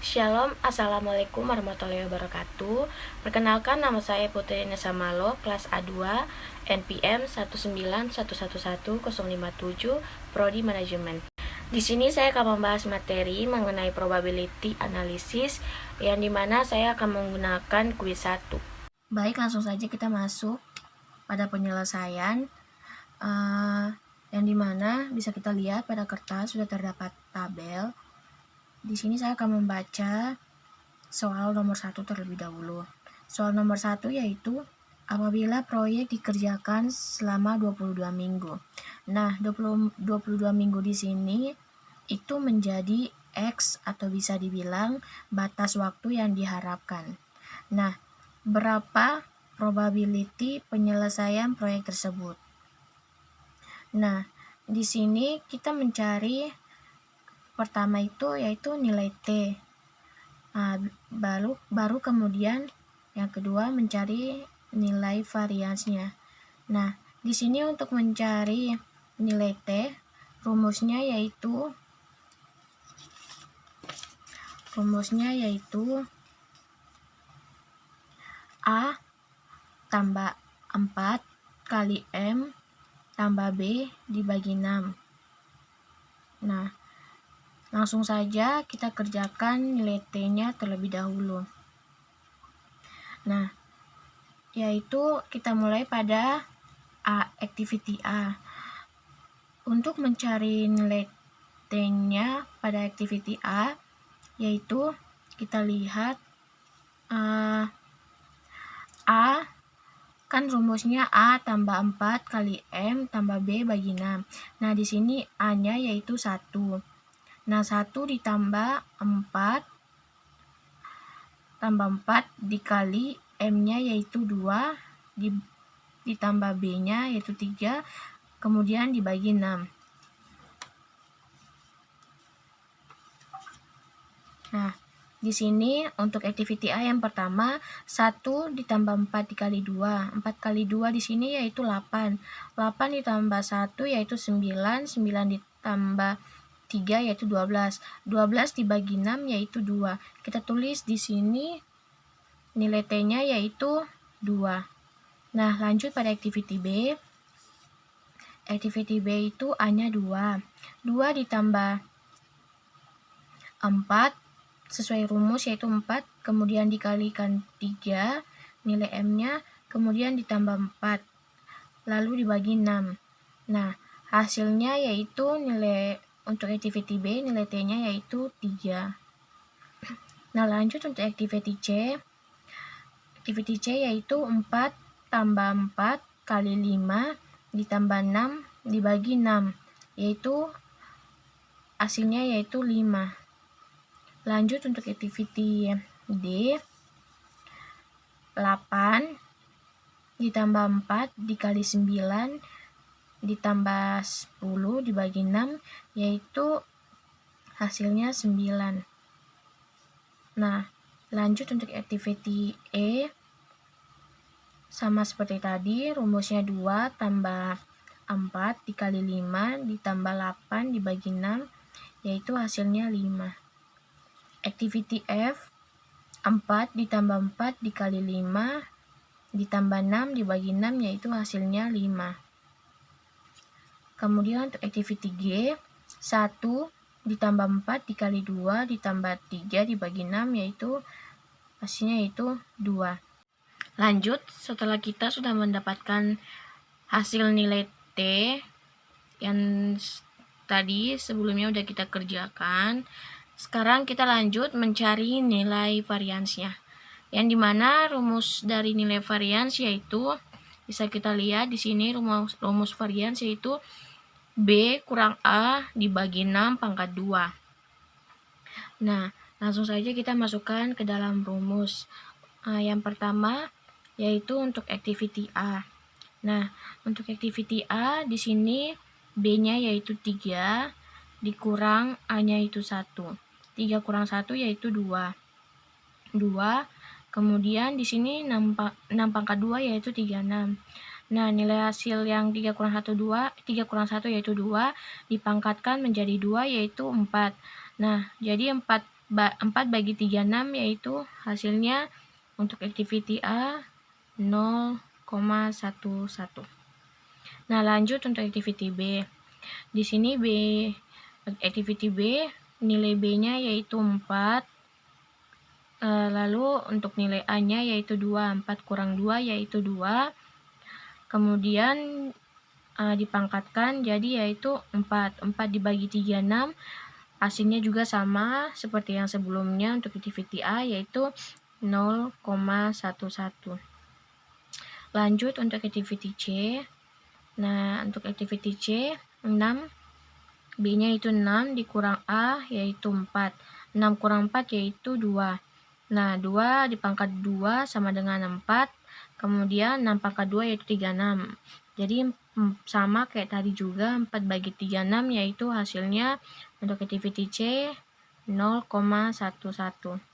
Shalom, Assalamualaikum warahmatullahi wabarakatuh. Perkenalkan, nama saya Putri Nesa Malo, kelas A2, NPM 191111057, Prodi Manajemen. Di sini saya akan membahas materi mengenai probability analysis, yang dimana saya akan menggunakan kuis 1. Baik, langsung saja kita masuk pada penyelesaian, yang dimana bisa kita lihat pada kertas sudah terdapat tabel. Di sini saya akan membaca soal nomor 1 terlebih dahulu. Soal nomor 1 yaitu apabila proyek dikerjakan selama 22 minggu. Nah, 22 minggu di sini itu menjadi X atau bisa dibilang batas waktu yang diharapkan. Nah, berapa probability penyelesaian proyek tersebut? Nah, di sini kita mencari pertama itu yaitu nilai T. Baru kemudian yang kedua mencari nilai variansnya. Nah, di sini untuk mencari nilai T, rumusnya yaitu A tambah 4 kali M tambah B dibagi 6. Nah, langsung saja kita kerjakan nilai T-nya terlebih dahulu. Nah, yaitu kita mulai pada activity A. Untuk mencari nilai T-nya pada activity A, yaitu kita lihat A kan rumusnya A tambah 4 kali M tambah B bagi 6. Nah, di sini A-nya yaitu 1. Nah, 1 ditambah 4 dikali M-nya yaitu 2 ditambah B-nya yaitu 3, kemudian dibagi 6. Nah, di sini untuk activity A yang pertama 1 ditambah 4 dikali 2. 4 kali 2 di sini yaitu 8. 8 ditambah 1 yaitu 9. 9 ditambah 3 yaitu 12. 12 dibagi 6 yaitu 2. Kita tulis di sini nilai T-nya yaitu 2. Nah, lanjut pada activity B. Activity B itu A-nya 2. 2 ditambah 4 sesuai rumus yaitu 4, kemudian dikalikan 3 nilai M-nya, kemudian ditambah 4, lalu dibagi 6. Nah, hasilnya yaitu nilai untuk activity B, nilai T-nya yaitu 3. Nah, lanjut untuk activity C. Activity C yaitu 4 tambah 4 kali 5 ditambah 6 dibagi 6, yaitu hasilnya yaitu 5. Lanjut untuk activity D, 8 ditambah 4 dikali 9 ditambah 10 dibagi 6, yaitu hasilnya 9. Nah, lanjut untuk activity E, sama seperti tadi, rumusnya 2 tambah 4 dikali 5 ditambah 8 dibagi 6, yaitu hasilnya 5. Activity F, 4 ditambah 4 dikali 5 ditambah 6 dibagi 6, yaitu hasilnya 5. Kemudian untuk activity G, 1 ditambah 4 dikali 2 ditambah 3 dibagi 6, yaitu hasilnya yaitu 2. Lanjut, setelah kita sudah mendapatkan hasil nilai T yang tadi sebelumnya udah kita kerjakan, sekarang kita lanjut mencari nilai variansnya, yang dimana rumus dari nilai varians yaitu bisa kita lihat di sini, rumus varians yaitu B kurang A dibagi 6 pangkat 2. Nah, langsung saja kita masukkan ke dalam rumus. Yang pertama yaitu untuk activity A. Nah, untuk activity A di sini B-nya yaitu 3 dikurang A-nya itu 1. 3 kurang 1 yaitu 2. 2. Kemudian di sini 6 pangkat 2 yaitu 36. Nah, nilai hasil yang 3 kurang 1 yaitu 2 dipangkatkan menjadi 2 yaitu 4. Nah, jadi 4 bagi 3, 6, yaitu hasilnya untuk activity A 0,11. Nah, lanjut untuk activity B. Di sini activity B, nilai B-nya yaitu 4. Lalu untuk nilai A-nya yaitu 2. 4 kurang 2 yaitu 2. Kemudian dipangkatkan jadi yaitu 4. 4 dibagi 3, 6. Hasilnya juga sama seperti yang sebelumnya untuk activity A yaitu 0,11. Lanjut untuk activity C. Nah, untuk activity C 6, B-nya itu 6 dikurang A yaitu 4. 6 kurang 4 yaitu 2. Nah, 2 dipangkat 2 sama dengan 4. Kemudian 6 pangkat 2 yaitu 36. Jadi sama kayak tadi juga, 4 bagi 36 yaitu hasilnya untuk activity C 0,11.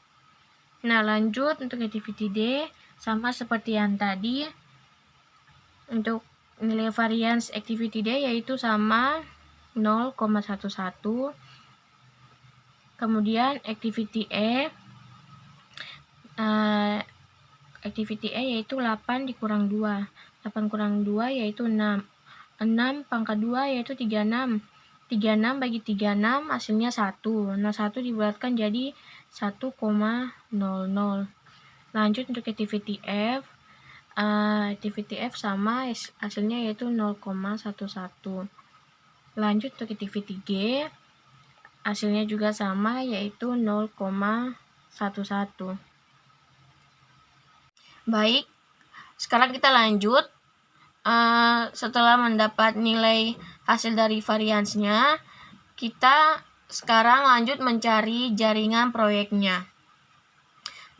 Nah, lanjut untuk activity D, sama seperti yang tadi. Untuk nilai varians activity D yaitu sama 0,11. Kemudian activity E yaitu 8 dikurang 2. 8 kurang 2 yaitu 6. 6 pangkat 2 yaitu 36. 36 bagi 36 hasilnya 1. Nah, 1 dibulatkan jadi 1,00. Lanjut untuk activity F. Activity F sama hasilnya yaitu 0,11. Lanjut untuk activity G. Hasilnya juga sama yaitu 0,11. Baik, sekarang kita lanjut. Setelah mendapat nilai hasil dari variansnya, kita sekarang lanjut mencari jaringan proyeknya.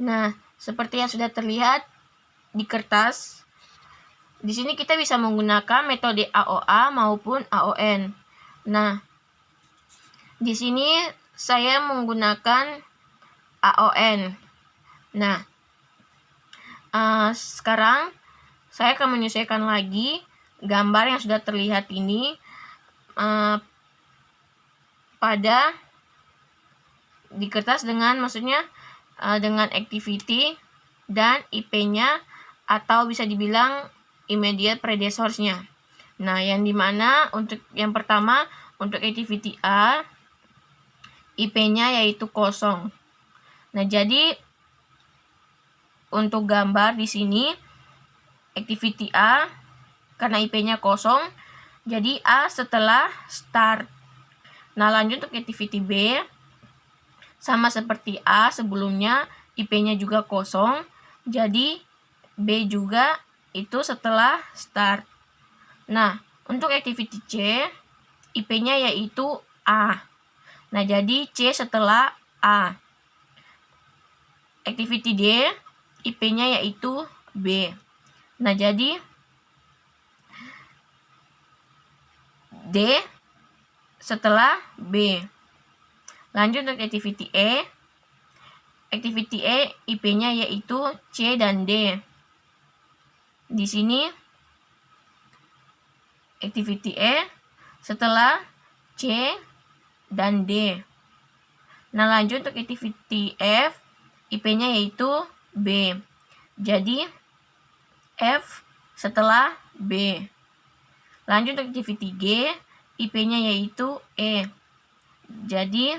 Nah, seperti yang sudah terlihat di kertas, di sini kita bisa menggunakan metode AOA maupun AON. Nah, di sini saya menggunakan AON. Nah, sekarang saya akan menyesuaikan lagi gambar yang sudah terlihat ini pada di kertas dengan dengan activity dan IP-nya, atau bisa dibilang immediate predecessors-nya. Nah, yang dimana untuk yang pertama untuk activity A, IP-nya yaitu 0. Nah, jadi untuk gambar di sini activity A karena IP-nya 0, jadi A setelah start. Nah, lanjut untuk activity B, sama seperti A sebelumnya, IP-nya juga 0, jadi B juga itu setelah start. Nah, untuk activity C, IP-nya yaitu A. Nah, jadi C setelah A. Activity D, IP-nya yaitu B. Nah, jadi D setelah B. Lanjut untuk activity E. Activity E, IP-nya yaitu C dan D. Di sini activity E setelah C dan D. Nah, lanjut untuk activity F, IP-nya yaitu B. Jadi F setelah B. Lanjut untuk activity G, IP-nya yaitu E. Jadi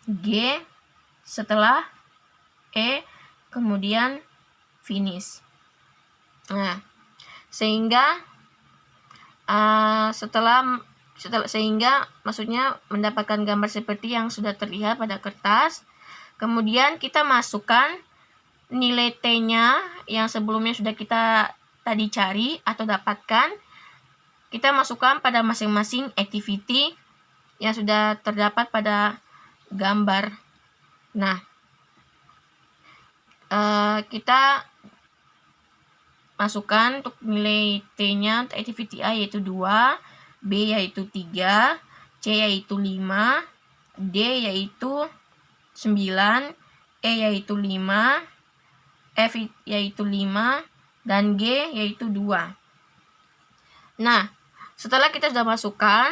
G setelah E, kemudian finish. Nah, sehingga maksudnya mendapatkan gambar seperti yang sudah terlihat pada kertas. Kemudian kita masukkan nilai T-nya yang sebelumnya sudah kita tadi cari atau dapatkan. Kita masukkan pada masing-masing activity yang sudah terdapat pada gambar. Nah, kita masukkan untuk nilai T-nya untuk activity A yaitu 2, B yaitu 3, C yaitu 5, D yaitu 9, E yaitu 5, F yaitu 5, dan G yaitu 2. Nah, setelah kita sudah masukkan,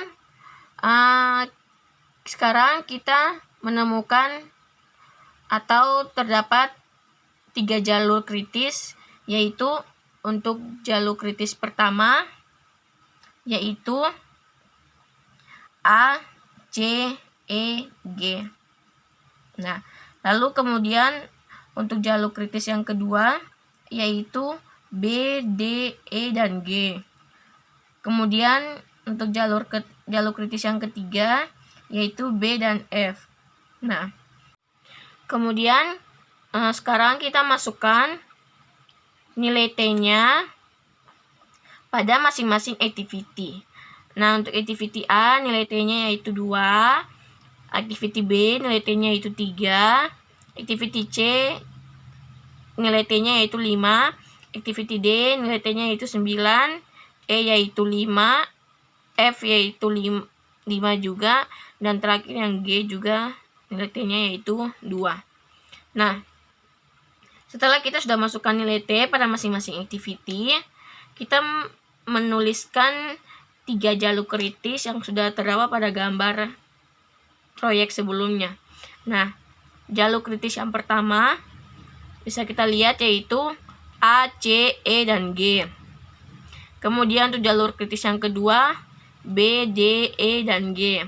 sekarang kita menemukan atau terdapat 3 jalur kritis, yaitu untuk jalur kritis pertama yaitu A, C, E, G. Nah, lalu kemudian untuk jalur kritis yang kedua yaitu B, D, E, dan G. Kemudian untuk jalur kritis yang ketiga yaitu B dan F. Nah, kemudian sekarang kita masukkan nilai T-nya pada masing-masing activity. Nah, untuk activity A nilai T-nya yaitu 2, activity B nilai T-nya yaitu 3, activity C nilai T-nya yaitu 5, activity D nilai T-nya yaitu 9, E yaitu 5, F yaitu 5 juga, dan terakhir yang G juga nilai T-nya yaitu 2. Nah, setelah kita sudah masukkan nilai T pada masing-masing activity, kita menuliskan 3 jalur kritis yang sudah terdapat pada gambar proyek sebelumnya. Nah, jalur kritis yang pertama bisa kita lihat yaitu A, C, E, dan G. Kemudian untuk jalur kritis yang kedua B, D, E, dan G.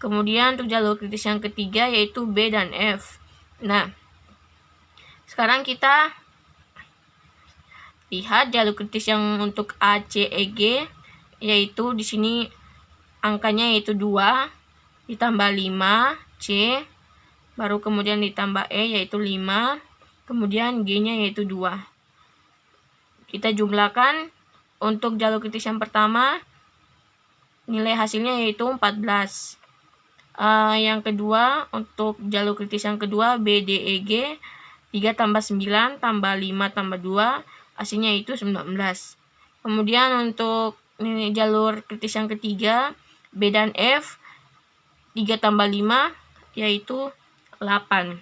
Kemudian untuk jalur kritis yang ketiga yaitu B dan F. Nah, sekarang kita lihat jalur kritis yang untuk A, C, E, G, yaitu di sini angkanya yaitu 2 ditambah 5 C, baru kemudian ditambah E yaitu 5, kemudian G-nya yaitu 2. Kita jumlahkan untuk jalur kritis yang pertama nilai hasilnya yaitu 14. Yang kedua untuk jalur kritis yang kedua B, D, E, G, 3 tambah 9 tambah 5 tambah 2 hasilnya itu 19. Kemudian untuk jalur kritis yang ketiga B dan F, 3 tambah 5 yaitu 8.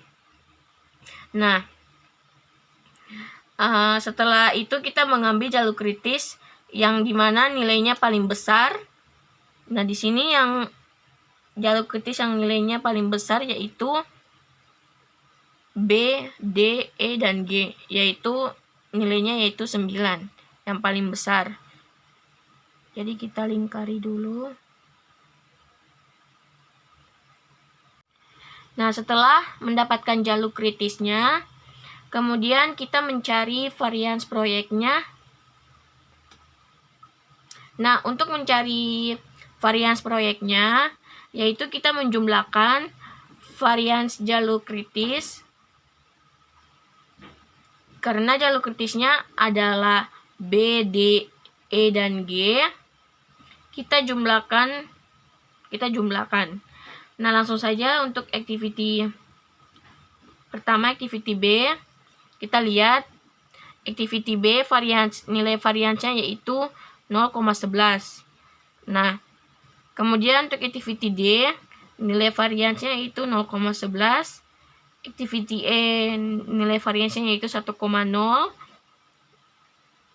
Nah, setelah itu kita mengambil jalur kritis yang dimana nilainya paling besar. Nah, di sini yang jalur kritis yang nilainya paling besar yaitu B, D, E, dan G, yaitu nilainya yaitu 9, yang paling besar. Jadi kita lingkari dulu. Nah, setelah mendapatkan jalur kritisnya, kemudian kita mencari varians proyeknya. Nah, untuk mencari varians proyeknya, yaitu kita menjumlahkan varians jalur kritis. Karena jalur kritisnya adalah B, D, E, dan G, kita jumlahkan. Nah, langsung saja untuk activity pertama, activity B, kita lihat activity B nilai variansnya yaitu 0,11. Nah, kemudian untuk activity D nilai variansnya yaitu 0,11. Activity E nilai variansnya yaitu 1,0.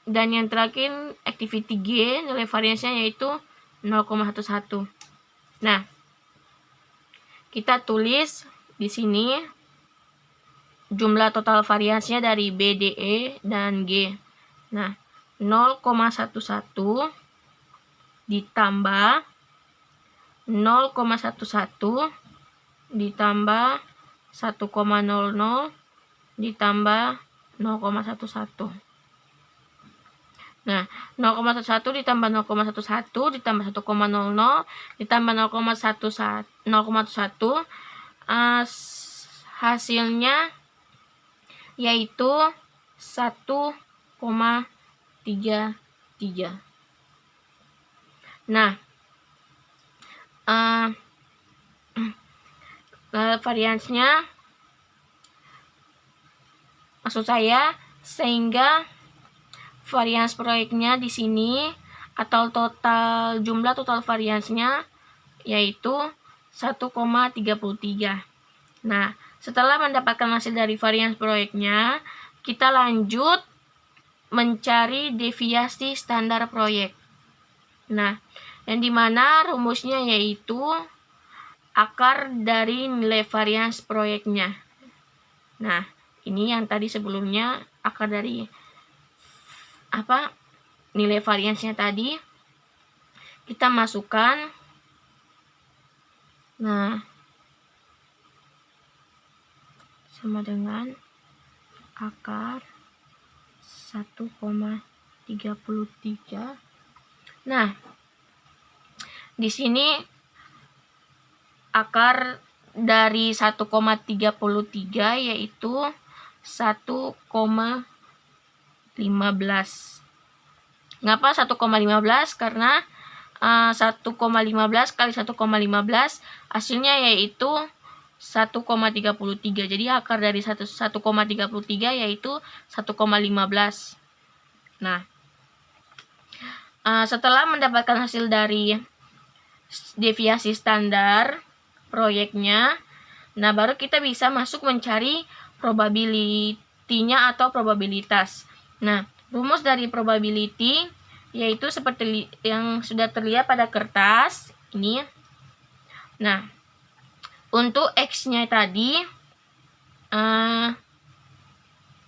Dan yang terakhir activity G nilai variansnya yaitu 0,11. Nah, kita tulis di sini jumlah total variansnya dari B, D, E, dan G. Nah, 0,11 ditambah 0,11 ditambah 1,00 ditambah 0,11. Nah, 0,11 ditambah 0,11 ditambah 1,00 ditambah 0,11 hasilnya yaitu 1,33. Nah, variansnya maksud saya sehingga varians proyeknya di sini atau jumlah total variansnya yaitu 1,33. Nah, setelah mendapatkan hasil dari varians proyeknya, kita lanjut mencari deviasi standar proyek. Nah, yang dimana rumusnya yaitu akar dari nilai varians proyeknya. Nah, ini yang tadi sebelumnya akar dari nilai variansnya tadi kita masukkan. Nah, sama dengan akar 1,33. Nah, di sini akar dari 1,33 yaitu 1,15. Ngapa 1,15? Karena 1,15 kali 1,15 hasilnya yaitu 1,33. Jadi akar dari 1,33 yaitu 1,15. Nah, setelah mendapatkan hasil dari deviasi standar proyeknya, nah baru kita bisa masuk mencari probability-nya atau probabilitas. Nah, rumus dari probability yaitu seperti yang sudah terlihat pada kertas ini. Nah, untuk X-nya tadi, nah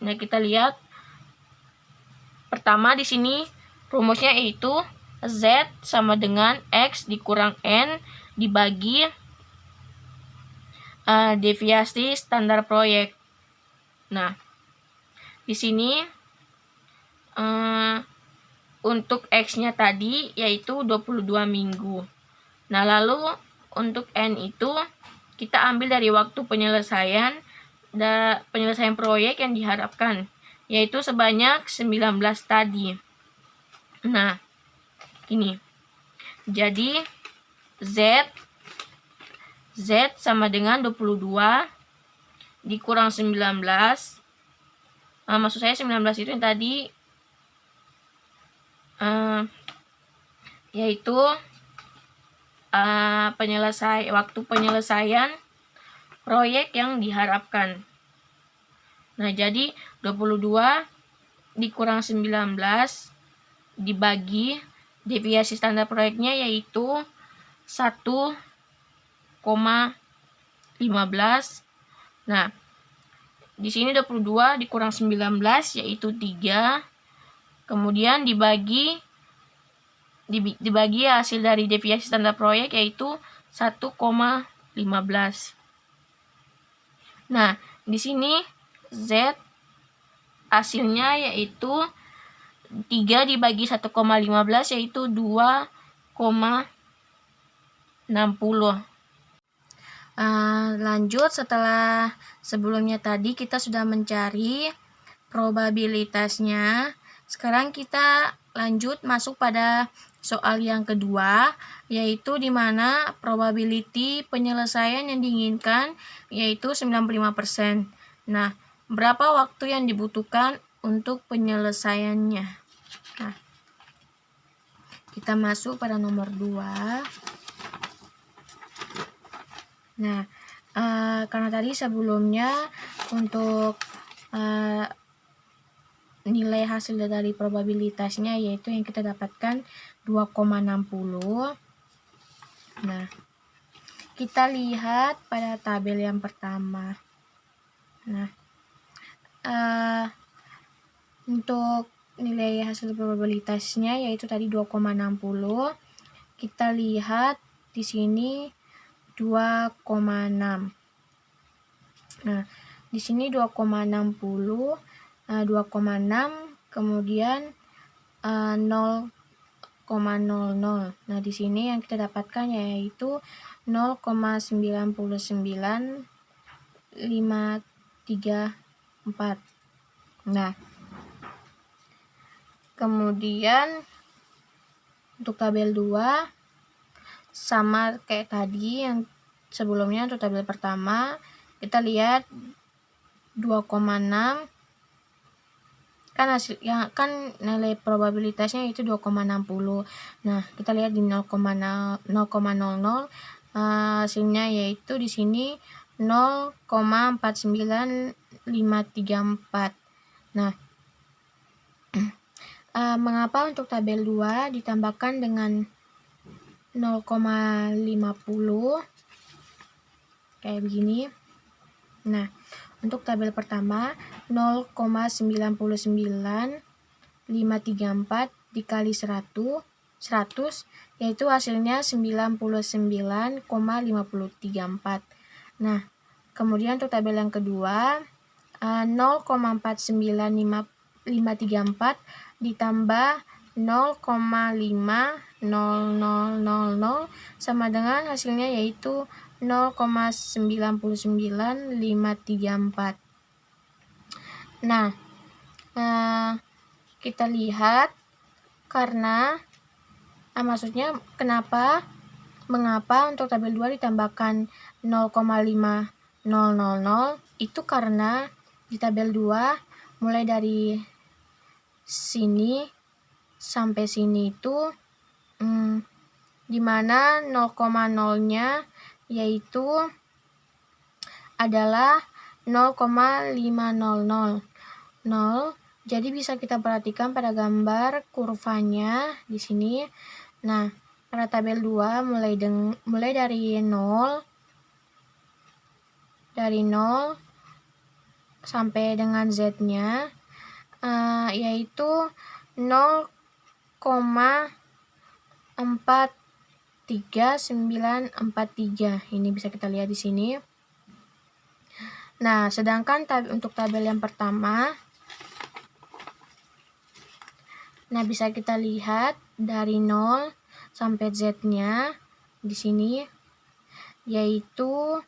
kita lihat pertama di sini rumusnya yaitu Z sama dengan X dikurang N dibagi deviasi standar proyek. Nah, di sini untuk X-nya tadi yaitu 22 minggu. Nah, lalu untuk N itu kita ambil dari waktu penyelesaian proyek yang diharapkan, yaitu sebanyak 19 tadi. Nah, ini. Jadi Z sama dengan 22 dikurang 19. Maksud saya 19 itu yang tadi yaitu waktu penyelesaian proyek yang diharapkan. Nah, jadi 22 dikurang 19 dibagi deviasi standar proyeknya yaitu 1,15. Nah, di sini 22 dikurang 19 yaitu 3. Kemudian dibagi hasil dari deviasi standar proyek yaitu 1,15. Nah, di sini Z hasilnya yaitu 3 dibagi 1,15 yaitu 2,60. Lanjut, setelah sebelumnya tadi kita sudah mencari probabilitasnya. Sekarang kita lanjut masuk pada soal yang kedua, yaitu di mana probability penyelesaian yang diinginkan yaitu 95%. Nah, berapa waktu yang dibutuhkan untuk penyelesaiannya? Nah, kita masuk pada nomor 2. Nah, karena tadi sebelumnya untuk nilai hasil dari probabilitasnya yaitu yang kita dapatkan 2,60. Nah, kita lihat pada tabel yang pertama. Nah, untuk nilai hasil probabilitasnya yaitu tadi 2,60. Kita lihat di sini 2,6. Nah, di sini 2,60, 2,6, kemudian 0,00. Nah, di sini yang kita dapatkan yaitu 0,99534. Nah, kemudian untuk tabel 2 sama kayak tadi yang sebelumnya. Untuk tabel pertama kita lihat 2,6 kan nilai probabilitasnya itu 2,60. Nah, kita lihat di 0,00 hasilnya yaitu di sini 0,49534. Nah, mengapa untuk tabel 2 ditambahkan dengan 0,50 kayak begini? Nah, untuk tabel pertama 0,99534 dikali 100 yaitu hasilnya 99,534. Nah, kemudian untuk tabel yang kedua 0,49534 ditambah 0,50000 sama dengan hasilnya yaitu 0,99534. Nah, kita lihat karena mengapa untuk tabel 2 ditambahkan 0,5000 itu karena di tabel 2 mulai dari sini sampai sini itu dimana 0,0-nya yaitu adalah 0,500. Jadi bisa kita perhatikan pada gambar kurvanya di sini. Nah, pada tabel 2 mulai dari 0 sampai dengan Z-nya yaitu 0,43943. Ini bisa kita lihat di sini. Nah, sedangkan untuk tabel yang pertama, nah bisa kita lihat dari 0 sampai Z-nya di sini yaitu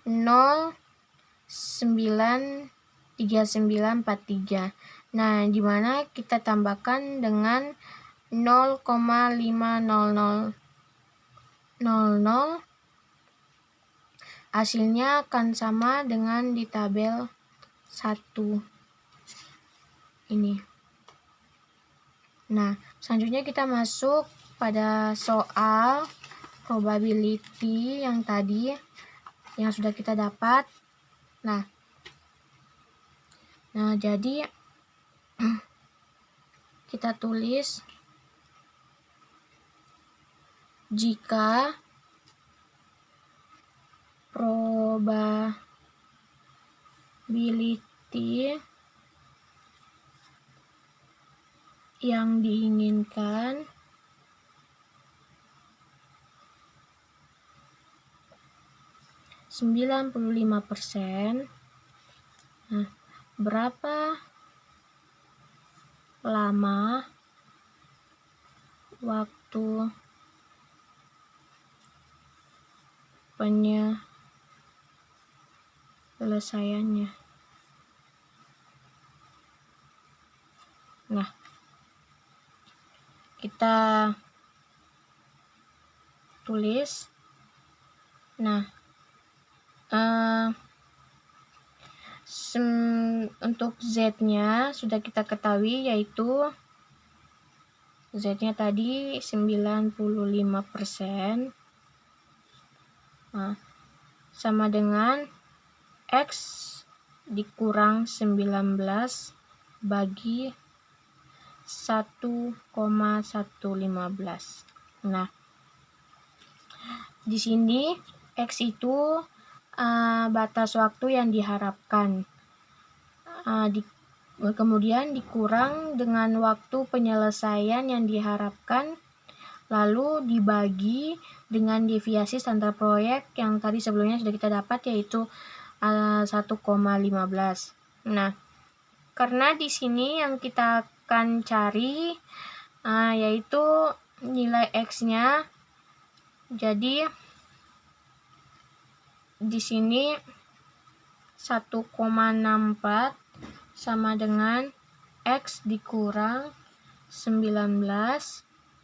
0,93943. Nah, dimana kita tambahkan dengan 0,50000, hasilnya akan sama dengan di tabel 1 ini. Nah, selanjutnya kita masuk pada soal probability yang tadi yang sudah kita dapat. Nah jadi kita tulis jika probability yang diinginkan %95. Nah, berapa lama waktu penyelesaiannya? Nah, kita tulis. Nah, untuk Z-nya sudah kita ketahui yaitu Z-nya tadi 95%. Nah, sama dengan X dikurang 19 bagi 1,115. Nah, di sini X itu batas waktu yang diharapkan. Kemudian dikurang dengan waktu penyelesaian yang diharapkan, lalu dibagi dengan deviasi standar proyek yang tadi sebelumnya sudah kita dapat yaitu 1,15. Nah, karena di sini yang kita akan cari yaitu nilai X-nya. Jadi di sini 1,64 sama dengan X dikurang 19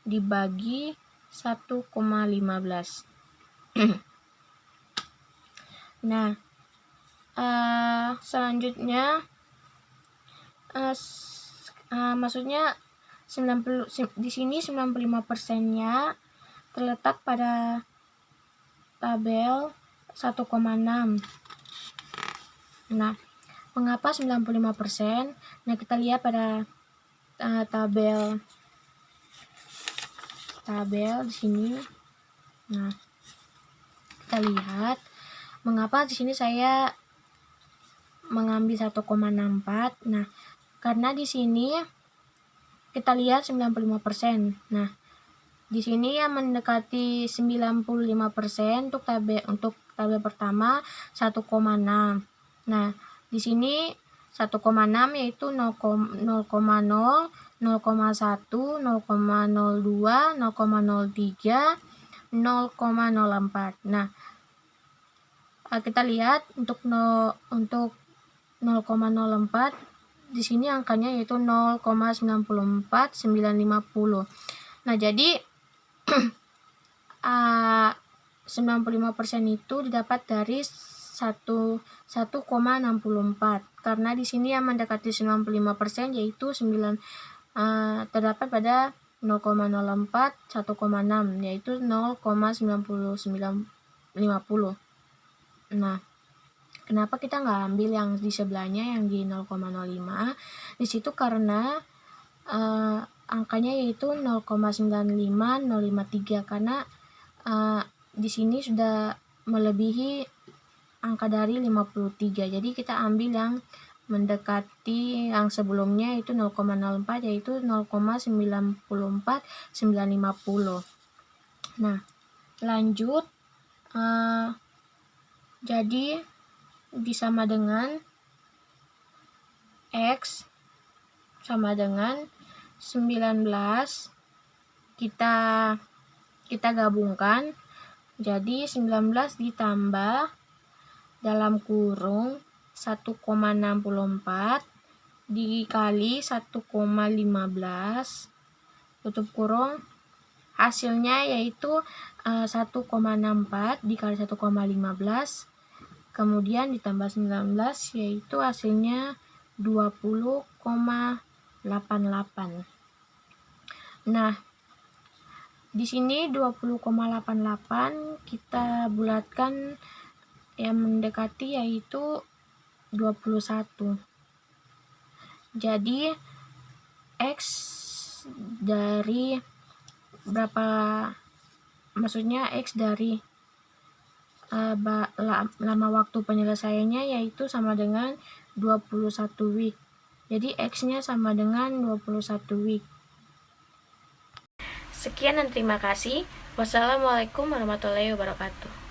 dibagi 1,15. Nah, selanjutnya maksudnya di sini 95%-nya terletak pada tabel 1,6. Nah, mengapa 95%? Nah, kita lihat pada tabel di sini. Nah, kita lihat mengapa di sini saya mengambil 1,64. Nah, karena di sini kita lihat 95%. Nah, di sini yang mendekati 95% untuk tabel pertama 1,6. Nah, di sini 1,6 yaitu 0,0, 0,1, 0,02, 0,03, 0,04. Nah, kita lihat untuk 0,04 di sini angkanya yaitu 0,94950. Nah, jadi 95% itu didapat dari 1,64. Karena di sini yang mendekati 95% yaitu terdapat pada 0,04, 1,6 yaitu 0,9950. Nah, kenapa kita nggak ambil yang di sebelahnya yang di 0,05? Di situ karena angkanya yaitu 0,95053 karena di sini sudah melebihi angka dari 53. Jadi kita ambil yang mendekati yang sebelumnya itu 0,04 yaitu 0,94950. Nah, lanjut. Jadi disama dengan X sama dengan 19, kita gabungkan, jadi 19 ditambah dalam kurung 1,64 dikali 1,15 tutup kurung, hasilnya yaitu 1,64 dikali 1,15 kemudian ditambah 19 yaitu hasilnya 20,88. Nah, di sini 20,88 kita bulatkan yang mendekati yaitu 21. Jadi X dari berapa, maksudnya X dari lama waktu penyelesaiannya yaitu sama dengan 21 week. Jadi X-nya sama dengan 21 week. Sekian dan terima kasih. Wassalamualaikum warahmatullahi wabarakatuh.